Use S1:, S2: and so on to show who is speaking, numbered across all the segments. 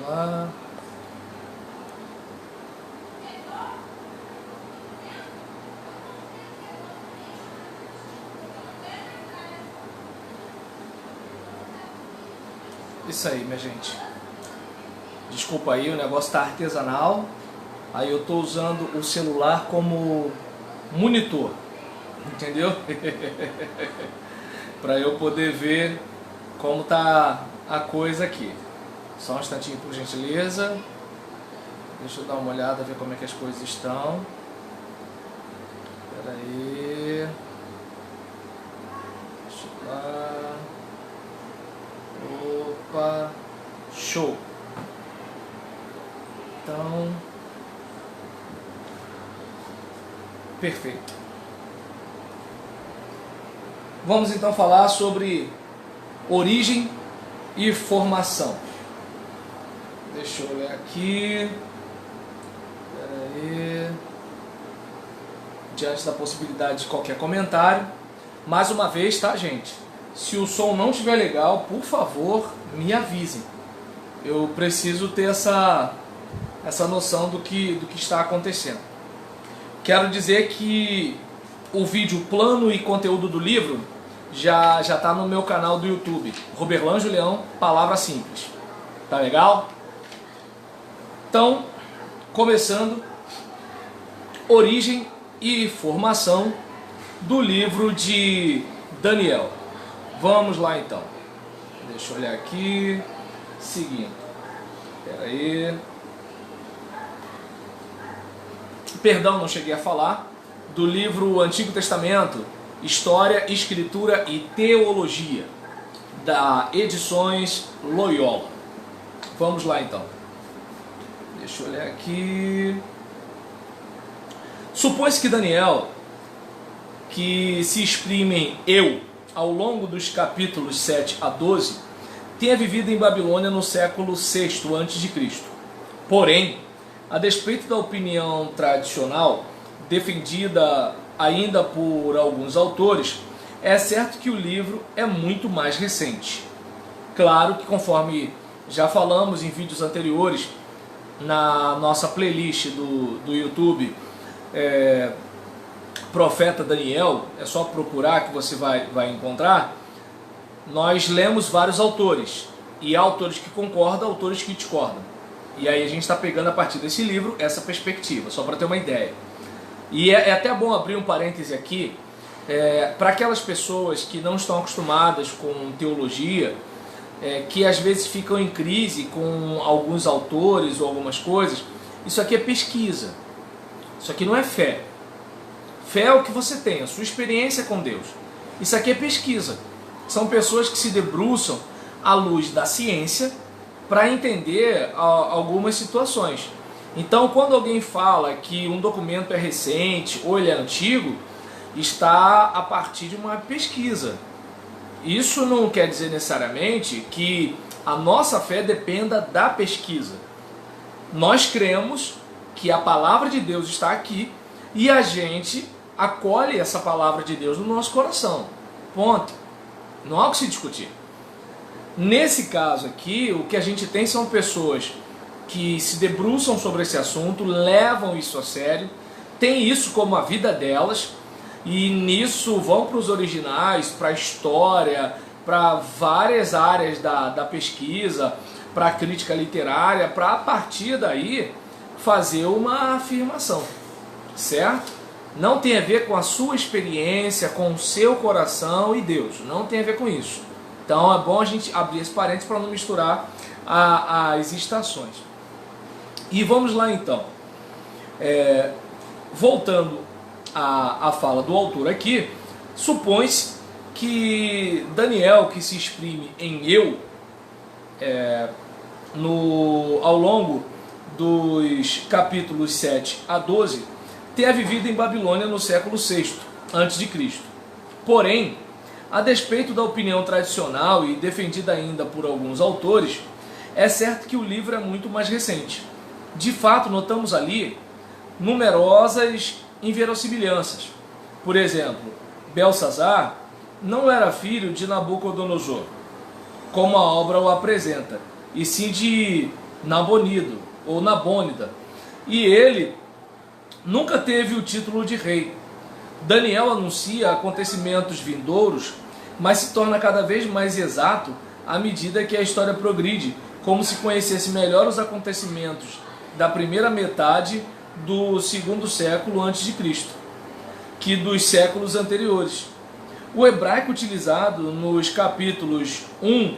S1: lá. Isso aí, minha gente. Desculpa aí, o negócio tá artesanal. Aí eu tô usando o celular como monitor, entendeu? Para eu poder ver como tá a coisa aqui. Só um instantinho, por gentileza. Deixa eu dar uma olhada, ver como é que as coisas estão. Espera aí. Deixa eu lá. Opa. Show. Então, perfeito. Vamos então falar sobre origem e formação. Deixa eu olhar aqui. Espera aí. Diante da possibilidade de qualquer comentário. Mais uma vez, tá, gente? Se o som não estiver legal, por favor, me avisem. Eu preciso ter essa noção do que está acontecendo. Quero dizer que o vídeo plano e conteúdo do livro já está no meu canal do YouTube, Roberlan Julião, Palavra Simples. Tá legal? Então, começando, origem e formação do livro de Daniel. Vamos lá então. Deixa eu olhar aqui. Seguindo. Espera aí. Perdão, não cheguei a falar. Do livro Antigo Testamento, História, Escritura e Teologia, da Edições Loyola. Vamos lá então. Deixa eu olhar aqui. Supõe-se que Daniel, que se exprime em eu ao longo dos capítulos 7 a 12, tenha vivido em Babilônia no século VI a.C. Porém, a despeito da opinião tradicional, defendida ainda por alguns autores, é certo que o livro é muito mais recente. Claro que, conforme já falamos em vídeos anteriores, na nossa playlist do YouTube, Profeta Daniel, é só procurar que você vai encontrar. Nós lemos vários autores, e há autores que concordam, autores que discordam. E aí a gente está pegando a partir desse livro essa perspectiva, só para ter uma ideia. E é até bom abrir um parêntese aqui, para aquelas pessoas que não estão acostumadas com teologia, que às vezes ficam em crise com alguns autores ou algumas coisas. Isso aqui é pesquisa, isso aqui não é fé. Fé é o que você tem, a sua experiência com Deus. Isso aqui é pesquisa. São pessoas que se debruçam à luz da ciência para entender algumas situações. Então, quando alguém fala que um documento é recente ou ele é antigo, está a partir de uma pesquisa. Isso não quer dizer necessariamente que a nossa fé dependa da pesquisa. Nós cremos que a palavra de Deus está aqui e a gente acolhe essa palavra de Deus no nosso coração. Ponto. Não há o que se discutir. Nesse caso aqui, o que a gente tem são pessoas que se debruçam sobre esse assunto, levam isso a sério, têm isso como a vida delas, e nisso vão para os originais, para a história, para várias áreas da pesquisa, para a crítica literária, para a partir daí fazer uma afirmação, certo? Não tem a ver com a sua experiência, com o seu coração e Deus, não tem a ver com isso. Então é bom a gente abrir esse parênteses para não misturar as estações. E vamos lá então. Voltando à fala do autor aqui, supõe-se que Daniel, que se exprime em eu, ao longo dos capítulos 7 a 12, tenha vivido em Babilônia no século VI a.C. Porém, a despeito da opinião tradicional e defendida ainda por alguns autores, é certo que o livro é muito mais recente. De fato, notamos ali numerosas inverossimilhanças. Por exemplo, Belsazar não era filho de Nabucodonosor, como a obra o apresenta, e sim de Nabonido ou Nabônida, e ele nunca teve o título de rei. Daniel anuncia acontecimentos vindouros, mas se torna cada vez mais exato à medida que a história progride, como se conhecesse melhor os acontecimentos da primeira metade do segundo século antes de Cristo, que dos séculos anteriores. O hebraico utilizado nos capítulos 1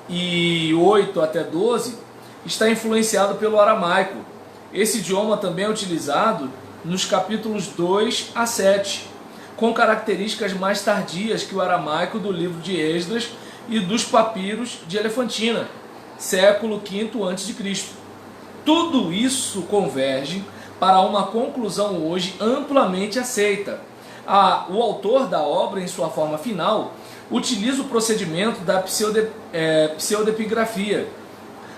S1: e 8 até 12 está influenciado pelo aramaico. Esse idioma também é utilizado nos capítulos 2 a 7, com características mais tardias que o aramaico do livro de Esdras e dos papiros de Elefantina, século V a.C. Tudo isso converge para uma conclusão hoje amplamente aceita. O autor da obra, em sua forma final, utiliza o procedimento da pseudepigrafia.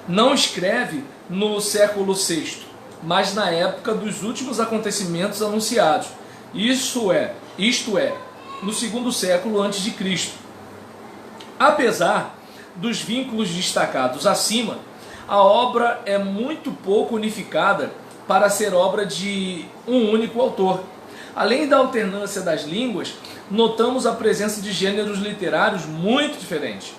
S1: Não escreve no século VI, mas na época dos últimos acontecimentos anunciados, isto é, no segundo século antes de Cristo. Apesar dos vínculos destacados acima, a obra é muito pouco unificada para ser obra de um único autor. Além da alternância das línguas, notamos a presença de gêneros literários muito diferentes,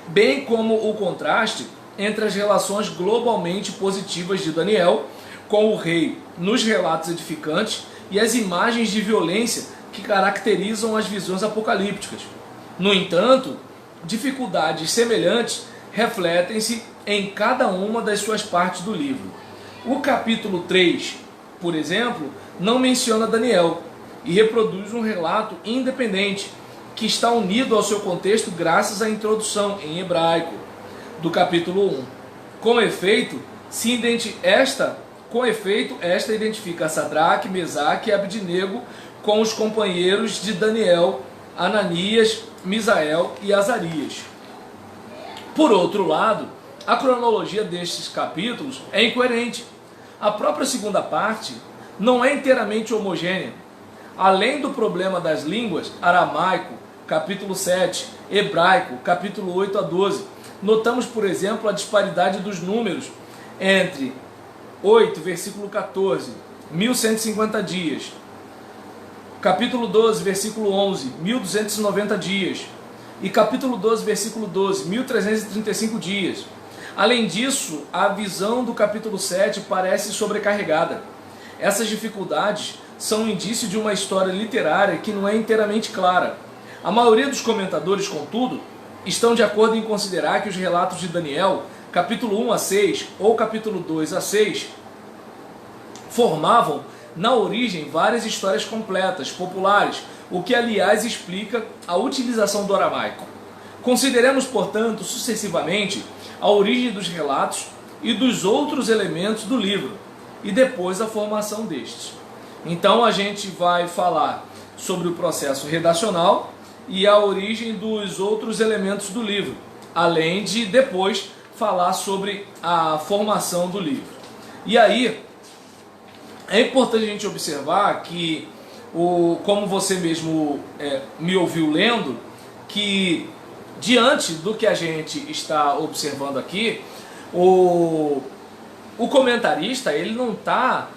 S1: bem como o contraste entre as relações globalmente positivas de Daniel com o rei nos relatos edificantes e as imagens de violência que caracterizam as visões apocalípticas. No entanto, dificuldades semelhantes refletem-se em cada uma das suas partes do livro. O capítulo 3, por exemplo, não menciona Daniel e reproduz um relato independente que está unido ao seu contexto graças à introdução em hebraico do capítulo 1. Com efeito, esta identifica Sadraque, Mesaque e Abdinego com os companheiros de Daniel, Ananias, Misael e Azarias. Por outro lado, a cronologia destes capítulos é incoerente. A própria segunda parte não é inteiramente homogênea. Além do problema das línguas, aramaico, capítulo 7, hebraico, capítulo 8 a 12, notamos, por exemplo, a disparidade dos números entre 8, versículo 14, 1150 dias, capítulo 12, versículo 11, 1290 dias, e capítulo 12, versículo 12, 1335 dias. Além disso, a visão do capítulo 7 parece sobrecarregada. Essas dificuldades são um indício de uma história literária que não é inteiramente clara. A maioria dos comentadores, contudo, estão de acordo em considerar que os relatos de Daniel, capítulo 1 a 6 ou capítulo 2 a 6, formavam na origem várias histórias completas, populares, o que aliás explica a utilização do aramaico. Consideremos, portanto, sucessivamente a origem dos relatos e dos outros elementos do livro, e depois a formação destes. Então a gente vai falar sobre o processo redacional e a origem dos outros elementos do livro, além de depois falar sobre a formação do livro. E aí é importante a gente observar que, como você mesmo me ouviu lendo, que diante do que a gente está observando aqui, o comentarista ele não está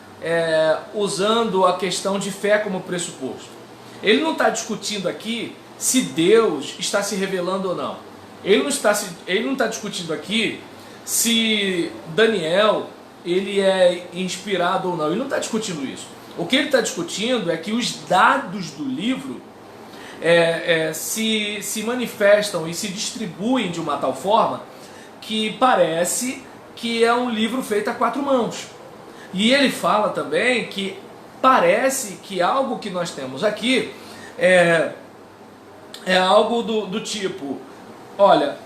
S1: usando a questão de fé como pressuposto. Ele não está discutindo aqui se Deus está se revelando ou não. Ele não está discutindo aqui se Daniel ele é inspirado ou não. Ele não está discutindo isso. O que ele está discutindo é que os dados do livro se manifestam e se distribuem de uma tal forma que parece que é um livro feito a quatro mãos. E ele fala também que parece que algo que nós temos aqui é algo do tipo, olha,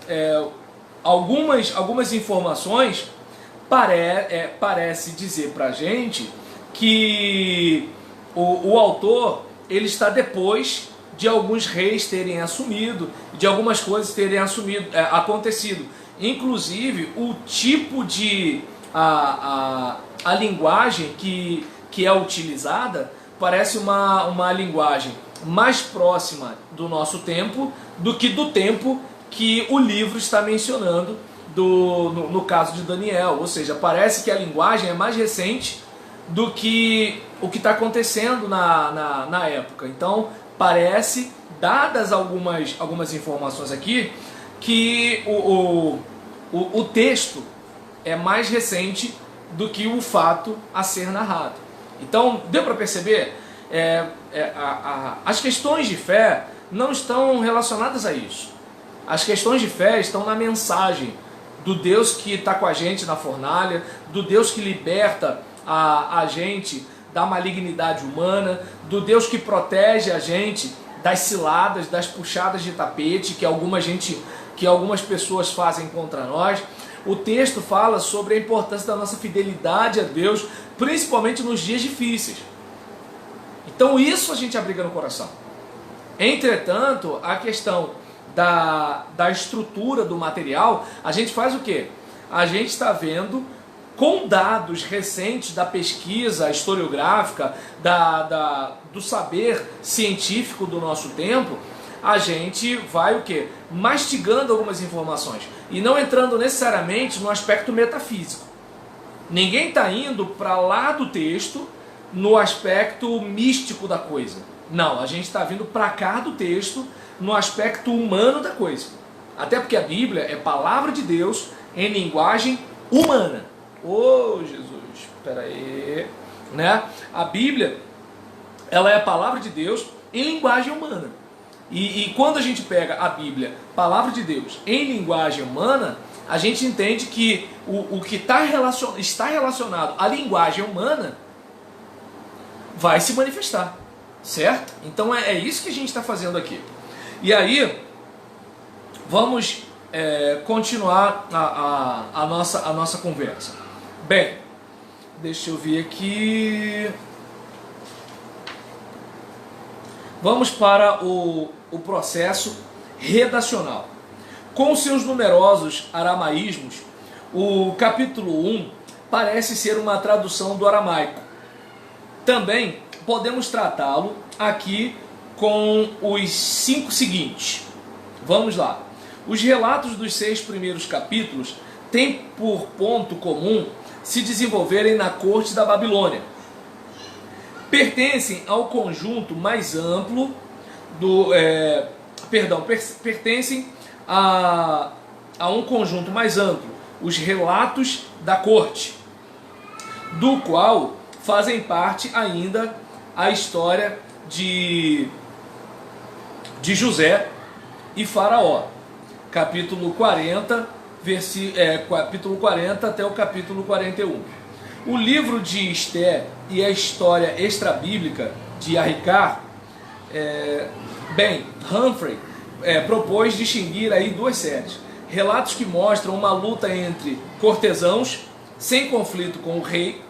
S1: algumas informações parece dizer pra gente que o autor ele está depois de alguns reis terem assumido, de algumas coisas terem acontecido. Inclusive, o tipo de... a linguagem que é utilizada parece uma linguagem mais próxima do nosso tempo do que do tempo que o livro está mencionando no caso de Daniel. Ou seja, parece que a linguagem é mais recente do que o que está acontecendo na época. Então, parece, dadas algumas informações aqui, que o texto é mais recente do que o fato a ser narrado. Então, deu para perceber? As questões de fé não estão relacionadas a isso. As questões de fé estão na mensagem do Deus que está com a gente na fornalha, do Deus que liberta a gente da malignidade humana, do Deus que protege a gente das ciladas, das puxadas de tapete que algumas pessoas fazem contra nós. O texto fala sobre a importância da nossa fidelidade a Deus, principalmente nos dias difíceis. Então isso a gente abriga no coração. Entretanto, a questão da estrutura do material, a gente faz o quê? A gente está vendo com dados recentes da pesquisa historiográfica, do saber científico do nosso tempo, a gente vai o quê? Mastigando algumas informações e não entrando necessariamente no aspecto metafísico. Ninguém está indo para lá do texto no aspecto místico da coisa. Não, a gente está vindo para cá do texto no aspecto humano da coisa. Até porque a Bíblia é palavra de Deus em linguagem humana. Oh, Jesus, espera aí, né? A Bíblia, ela é a palavra de Deus em linguagem humana. E quando a gente pega a Bíblia, palavra de Deus, em linguagem humana, a gente entende que o que está relacionado à linguagem humana vai se manifestar, certo? Então é isso que a gente está fazendo aqui. E aí, vamos continuar a nossa conversa. Bem, deixa eu ver aqui. Vamos para o processo redacional. Com seus numerosos aramaísmos, o capítulo 1 parece ser uma tradução do aramaico. Também podemos tratá-lo aqui com os 5 seguintes. Vamos lá. Os relatos dos 6 primeiros capítulos têm por ponto comum se desenvolverem na corte da Babilônia. Pertencem ao conjunto mais amplo pertencem a um conjunto mais amplo, os relatos da corte, do qual fazem parte ainda a história de José e Faraó, capítulo 40, capítulo 40 até o capítulo 41. O livro de Esté e a história extrabíblica de Arricar, Humphrey propôs distinguir aí 2 séries. Relatos que mostram uma luta entre cortesãos, sem conflito com o rei,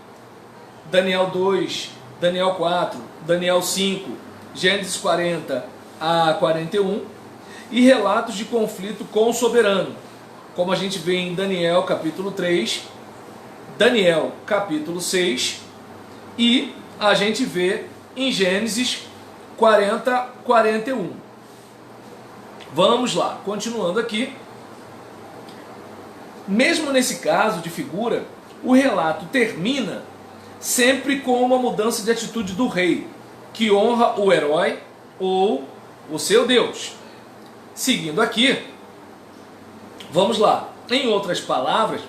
S1: Daniel 2, Daniel 4, Daniel 5, Gênesis 40 a 41, e relatos de conflito com o soberano, como a gente vê em Daniel capítulo 3, Daniel capítulo 6, e a gente vê em Gênesis 40, 41. Vamos lá, continuando aqui. Mesmo nesse caso de figura, o relato termina sempre com uma mudança de atitude do rei, que honra o herói ou o seu Deus. Seguindo aqui, vamos lá. Em outras palavras,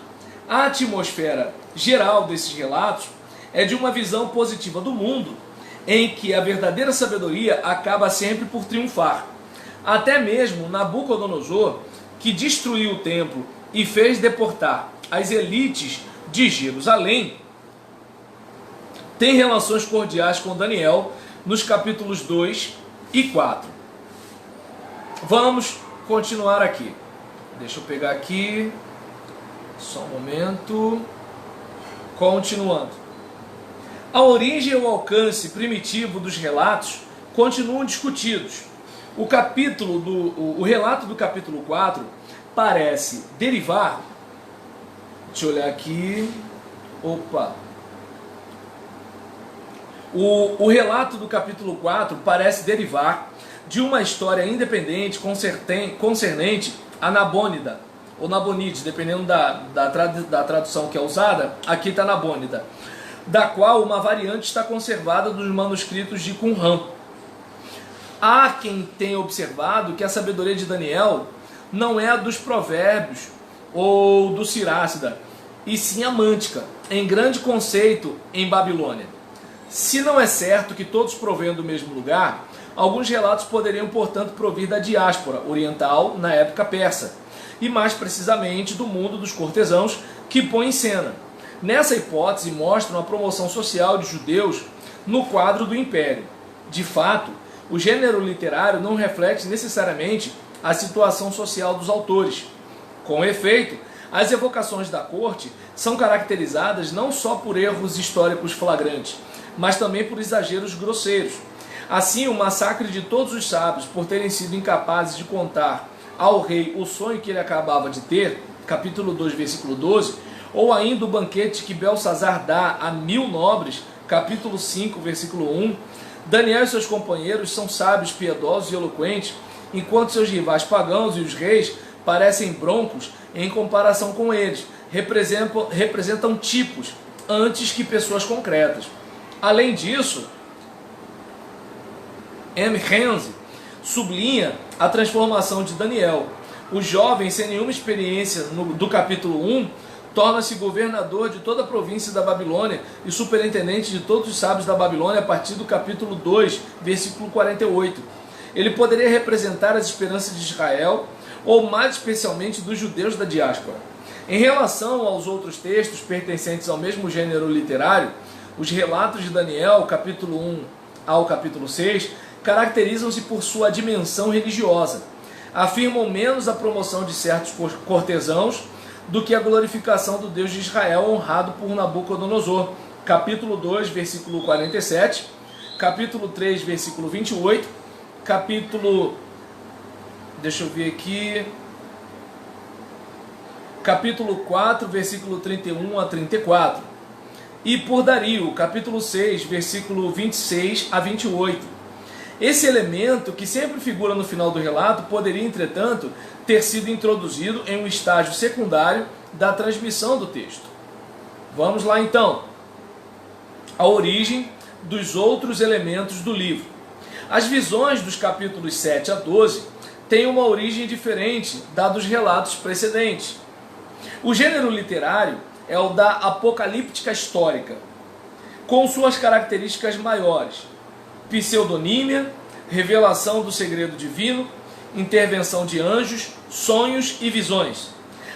S1: a atmosfera geral desses relatos é de uma visão positiva do mundo, em que a verdadeira sabedoria acaba sempre por triunfar. Até mesmo Nabucodonosor, que destruiu o templo e fez deportar as elites de Jerusalém, tem relações cordiais com Daniel nos capítulos 2 e 4. Vamos continuar aqui. Deixa eu pegar aqui. Só um momento. Continuando. A origem e o alcance primitivo dos relatos continuam discutidos. O relato do capítulo 4 parece derivar... Deixa eu olhar aqui. Opa! O relato do capítulo 4 parece derivar de uma história independente concernente a Nabônida, ou Nabonides, dependendo da tradução que é usada, aqui está Nabônida, da qual uma variante está conservada dos manuscritos de Qumran. Há quem tenha observado que a sabedoria de Daniel não é a dos provérbios ou do Sirácida, e sim a mântica, em grande conceito em Babilônia. Se não é certo que todos provenham do mesmo lugar, alguns relatos poderiam, portanto, provir da diáspora oriental na época persa, e mais precisamente do mundo dos cortesãos que põe em cena. Nessa hipótese, mostram a promoção social de judeus no quadro do império. De fato, o gênero literário não reflete necessariamente a situação social dos autores. Com efeito, as evocações da corte são caracterizadas não só por erros históricos flagrantes, mas também por exageros grosseiros. Assim, o massacre de todos os sábios por terem sido incapazes de contar ao rei o sonho que ele acabava de ter, capítulo 2, versículo 12, ou ainda o banquete que Belsazar dá a 1000 nobres, capítulo 5, versículo 1, Daniel e seus companheiros são sábios, piedosos e eloquentes, enquanto seus rivais pagãos e os reis parecem broncos em comparação com eles, representam tipos antes que pessoas concretas. Além disso, M. Renzi sublinha a transformação de Daniel. O jovem, sem nenhuma experiência do capítulo 1, torna-se governador de toda a província da Babilônia e superintendente de todos os sábios da Babilônia a partir do capítulo 2, versículo 48. Ele poderia representar as esperanças de Israel, ou mais especialmente dos judeus da diáspora. Em relação aos outros textos pertencentes ao mesmo gênero literário, os relatos de Daniel, capítulo 1 ao capítulo 6, caracterizam-se por sua dimensão religiosa. Afirmam menos a promoção de certos cortesãos do que a glorificação do Deus de Israel honrado por Nabucodonosor. Capítulo 2, versículo 47, capítulo 3, versículo 28, capítulo 4, versículo 31 a 34, e por Dario, capítulo 6, versículo 26 a 28. Esse elemento, que sempre figura no final do relato, poderia, entretanto, ter sido introduzido em um estágio secundário da transmissão do texto. Vamos lá então. A origem dos outros elementos do livro. As visões dos capítulos 7 a 12 têm uma origem diferente da dos relatos precedentes. O gênero literário é o da apocalíptica histórica, com suas características maiores: pseudonímia, revelação do segredo divino, intervenção de anjos, sonhos e visões.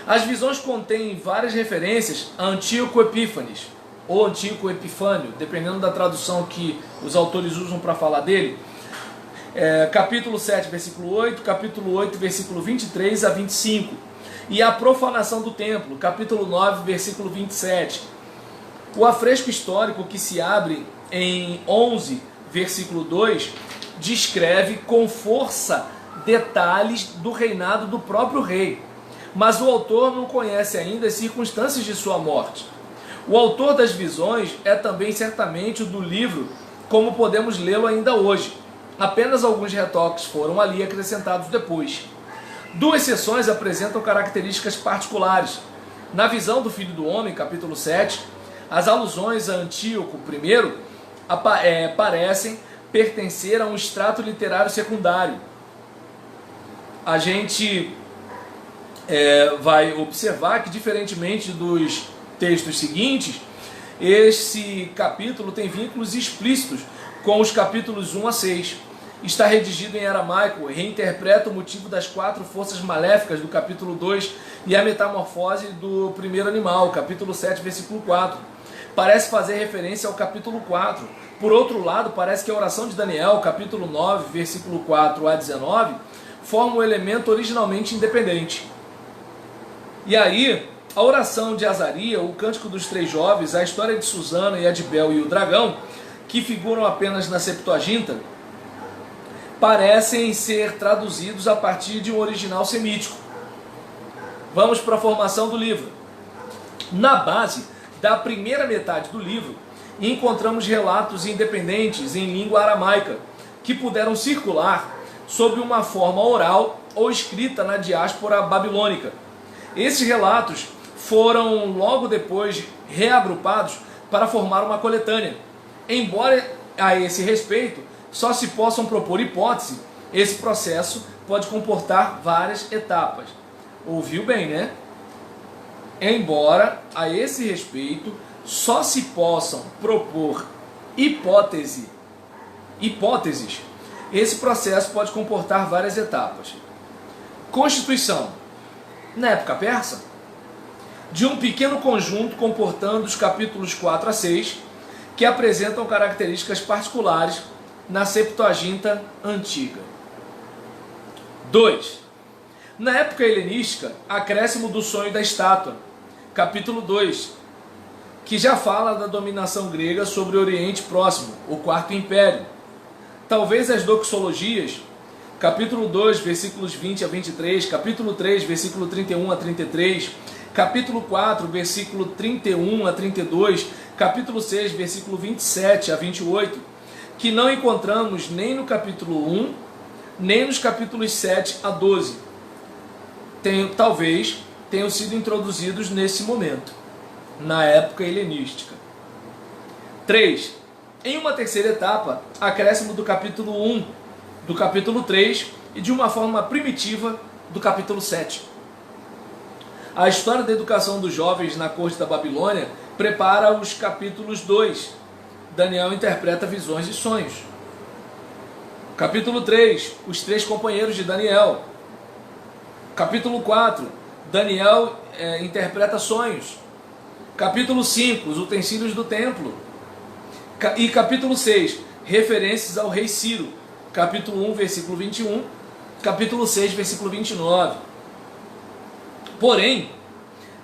S1: As visões contêm várias referências a Antíoco Epífanes, ou Antíoco Epifânio, dependendo da tradução que os autores usam para falar dele. Capítulo 7, versículo 8, capítulo 8, versículo 23 a 25. E a profanação do templo, capítulo 9, versículo 27. O afresco histórico que se abre em 11, versículo 2, descreve com força detalhes do reinado do próprio rei, mas o autor não conhece ainda as circunstâncias de sua morte. O autor das visões é também certamente o do livro, como podemos lê-lo ainda hoje. Apenas alguns retoques foram ali acrescentados depois. Duas seções apresentam características particulares. Na visão do Filho do Homem, capítulo 7, as alusões a Antíoco I parecem pertencer a um extrato literário secundário. A gente vai observar que, diferentemente dos textos seguintes, esse capítulo tem vínculos explícitos com os capítulos 1 a 6. Está redigido em aramaico, reinterpreta o motivo das 4 forças maléficas do capítulo 2 e a metamorfose do primeiro animal, capítulo 7, versículo 4. Parece fazer referência ao capítulo 4. Por outro lado, parece que a oração de Daniel, capítulo 9, versículo 4 a 19, forma um elemento originalmente independente. E aí, a oração de Azaria, o cântico dos 3 jovens, a história de Susana e Adibel e o dragão, que figuram apenas na Septuaginta, parecem ser traduzidos a partir de um original semítico. Vamos para a formação do livro. Na base da primeira metade do livro, encontramos relatos independentes em língua aramaica, que puderam circular sob uma forma oral ou escrita na diáspora babilônica. Esses relatos foram logo depois reagrupados para formar uma coletânea. Embora a esse respeito só se possam propor hipóteses, esse processo pode comportar várias etapas. Ouviu bem, né? Embora a esse respeito só se possam propor hipóteses, esse processo pode comportar várias etapas. Constituição, na época persa, de um pequeno conjunto comportando os capítulos 4 a 6, que apresentam características particulares na Septuaginta antiga. 2. Na época helenística, acréscimo do sonho da estátua, capítulo 2, que já fala da dominação grega sobre o Oriente Próximo, o Quarto Império. Talvez as doxologias, capítulo 2, versículos 20 a 23, capítulo 3, versículo 31 a 33, capítulo 4, versículo 31 a 32, capítulo 6, versículo 27 a 28, que não encontramos nem no capítulo 1, nem nos capítulos 7 a 12. Talvez tenham sido introduzidos nesse momento, na época helenística. 3. Em uma terceira etapa, acréscimo do capítulo 1, do capítulo 3 e de uma forma primitiva do capítulo 7. A história da educação dos jovens na corte da Babilônia prepara os capítulos 2. Daniel interpreta visões e sonhos. Capítulo 3, os 3 companheiros de Daniel. Capítulo 4, Daniel interpreta sonhos. Capítulo 5, os utensílios do templo. E capítulo 6, referências ao rei Ciro. Capítulo 1, versículo 21. Capítulo 6, versículo 29. Porém,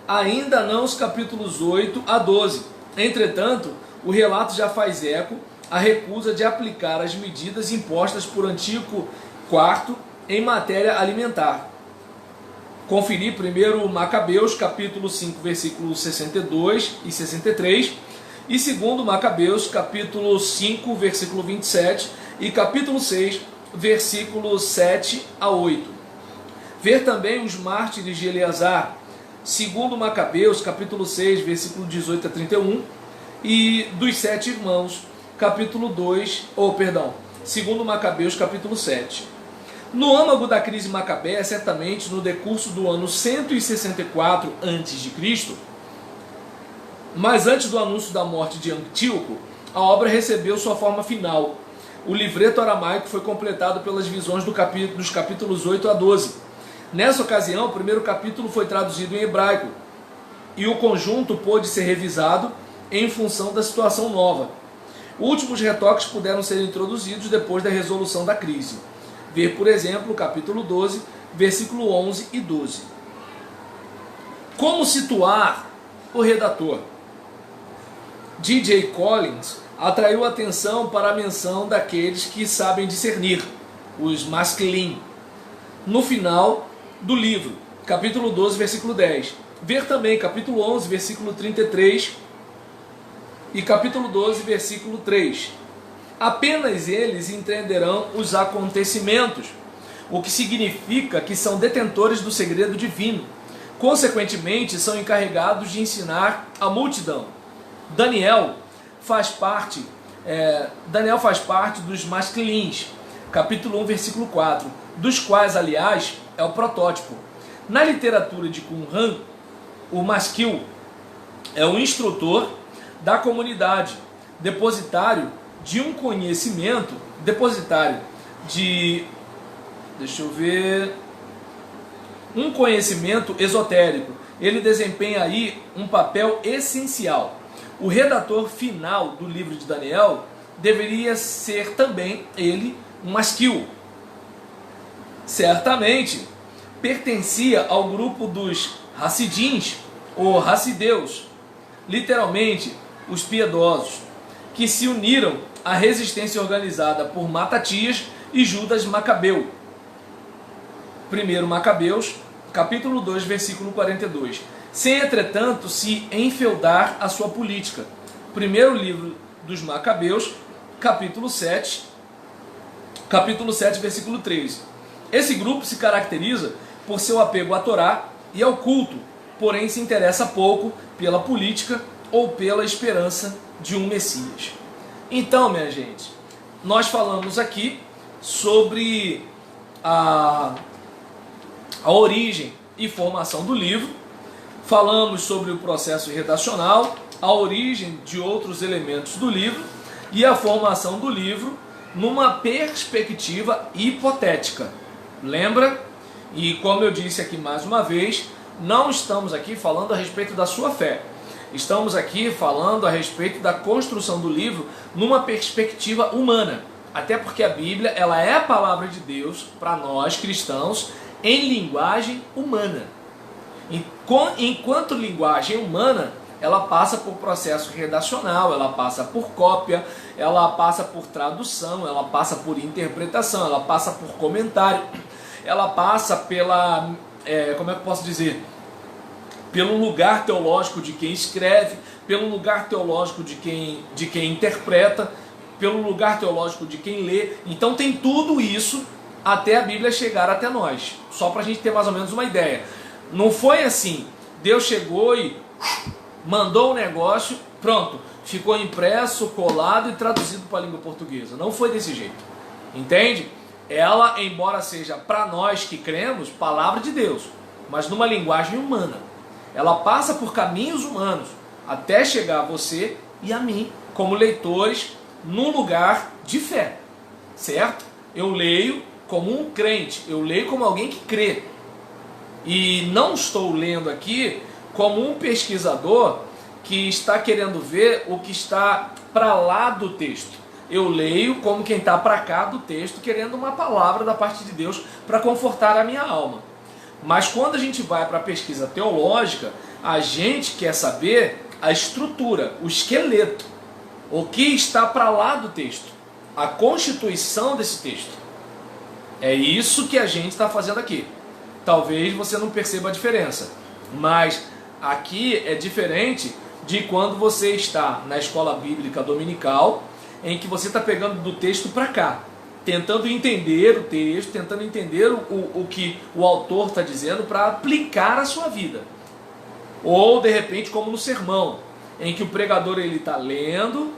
S1: ainda não os capítulos 8 a 12. Entretanto, o relato já faz eco à recusa de aplicar as medidas impostas por Antíoco IV em matéria alimentar. Conferir primeiro Macabeus, capítulo 5, versículos 62 e 63, e segundo Macabeus, capítulo 5, versículo 27, e capítulo 6, versículos 7 a 8. Ver também os mártires de Eleazar, segundo Macabeus, capítulo 6, versículo 18 a 31, e dos 7 irmãos, capítulo 2, segundo Macabeus, capítulo 7. No âmago da crise macabeia, certamente no decurso do ano 164 a.C., mas antes do anúncio da morte de Antíoco, a obra recebeu sua forma final. O livreto aramaico foi completado pelas visões dos capítulos 8 a 12. Nessa ocasião, o primeiro capítulo foi traduzido em hebraico, e o conjunto pôde ser revisado em função da situação nova. Últimos retoques puderam ser introduzidos depois da resolução da crise. Ver, por exemplo, o capítulo 12, versículo 11 e 12. Como situar o redator? D.J. Collins atraiu atenção para a menção daqueles que sabem discernir, os masculin, no final do livro, capítulo 12, versículo 10. Ver também capítulo 11, versículo 33 e capítulo 12, versículo 3. Apenas eles entenderão os acontecimentos, o que significa que são detentores do segredo divino. Consequentemente, são encarregados de ensinar a multidão. Daniel faz parte dos masculins, capítulo 1, versículo 4, dos quais, aliás, é o protótipo. Na literatura de Qumran, o masquil é o instrutor da comunidade, depositário de um conhecimento, um conhecimento esotérico. Ele desempenha aí um papel essencial. O redator final do livro de Daniel deveria ser também ele um masquil. Certamente pertencia ao grupo dos Hassidins ou Hassideus, literalmente os piedosos, que se uniram à resistência organizada por Matatias e Judas Macabeu. 1 Macabeus, capítulo 2, versículo 42. Sem, entretanto, se enfeudar a sua política. Primeiro livro dos Macabeus, capítulo 7, versículo 13. Esse grupo se caracteriza por seu apego à Torá e ao culto, porém se interessa pouco pela política ou pela esperança de um Messias. Então, minha gente, nós falamos aqui sobre a origem e formação do livro, falamos sobre o processo redacional, a origem de outros elementos do livro e a formação do livro numa perspectiva hipotética. Lembra? E como eu disse aqui mais uma vez, não estamos aqui falando a respeito da sua fé. Estamos aqui falando a respeito da construção do livro numa perspectiva humana. Até porque a Bíblia, ela é a palavra de Deus para nós cristãos em linguagem humana. Enquanto linguagem humana, ela passa por processo redacional, ela passa por cópia, ela passa por tradução, ela passa por interpretação, ela passa por comentário, ela passa pela, como é que eu posso dizer? Pelo lugar teológico de quem escreve, pelo lugar teológico de quem interpreta, pelo lugar teológico de quem lê. Então tem tudo isso até a Bíblia chegar até nós. Só para a gente ter mais ou menos uma ideia. Não foi assim, Deus chegou e mandou o negócio, pronto, ficou impresso, colado e traduzido para a língua portuguesa. Não foi desse jeito, entende? Ela, embora seja para nós que cremos, palavra de Deus, mas numa linguagem humana. Ela passa por caminhos humanos até chegar a você e a mim, como leitores, num lugar de fé, certo? Eu leio como um crente, eu leio como alguém que crê. E não estou lendo aqui como um pesquisador que está querendo ver o que está para lá do texto. Eu leio como quem está para cá do texto, querendo uma palavra da parte de Deus para confortar a minha alma. Mas quando a gente vai para a pesquisa teológica, a gente quer saber a estrutura, o esqueleto, o que está para lá do texto, a constituição desse texto. É isso que a gente está fazendo aqui. Talvez você não perceba a diferença, mas aqui é diferente de quando você está na escola bíblica dominical, em que você está pegando do texto para cá, tentando entender o texto, tentando entender o que o autor está dizendo para aplicar a sua vida. Ou, de repente, como no sermão, em que o pregador está lendo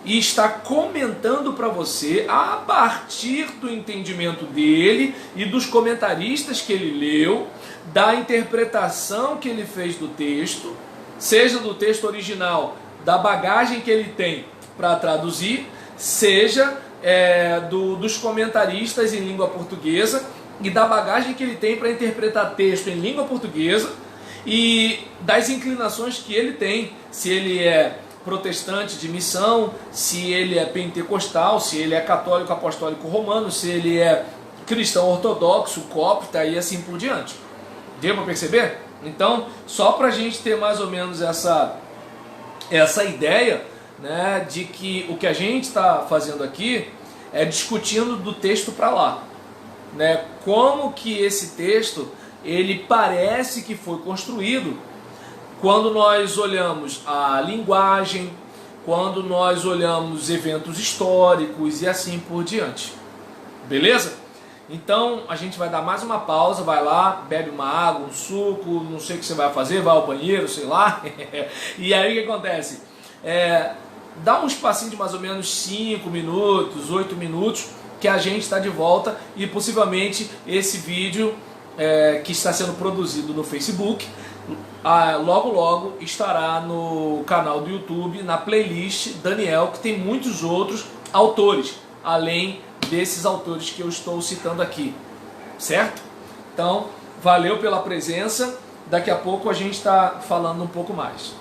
S1: e está comentando para você a partir do entendimento dele e dos comentaristas que ele leu, da interpretação que ele fez do texto, seja do texto original, da bagagem que ele tem para traduzir, seja dos comentaristas em língua portuguesa e da bagagem que ele tem para interpretar texto em língua portuguesa e das inclinações que ele tem, se ele é protestante de missão, se ele é pentecostal, se ele é católico apostólico romano, se ele é cristão ortodoxo, cópita e assim por diante. Deu para perceber? Então, só para a gente ter mais ou menos essa ideia, né, de que o que a gente está fazendo aqui é discutindo do texto para lá, né, como que esse texto ele parece que foi construído quando nós olhamos a linguagem, quando nós olhamos eventos históricos e assim por diante. Beleza? Então a gente vai dar mais uma pausa, vai lá, bebe uma água, um suco, não sei o que você vai fazer, vai ao banheiro, sei lá. E aí o que acontece? Dá um espacinho de mais ou menos 5 minutos, 8 minutos, que a gente está de volta e possivelmente esse vídeo que está sendo produzido no Facebook, logo logo estará no canal do YouTube, na playlist Daniel, que tem muitos outros autores, além desses autores que eu estou citando aqui, certo? Então, valeu pela presença, daqui a pouco a gente está falando um pouco mais.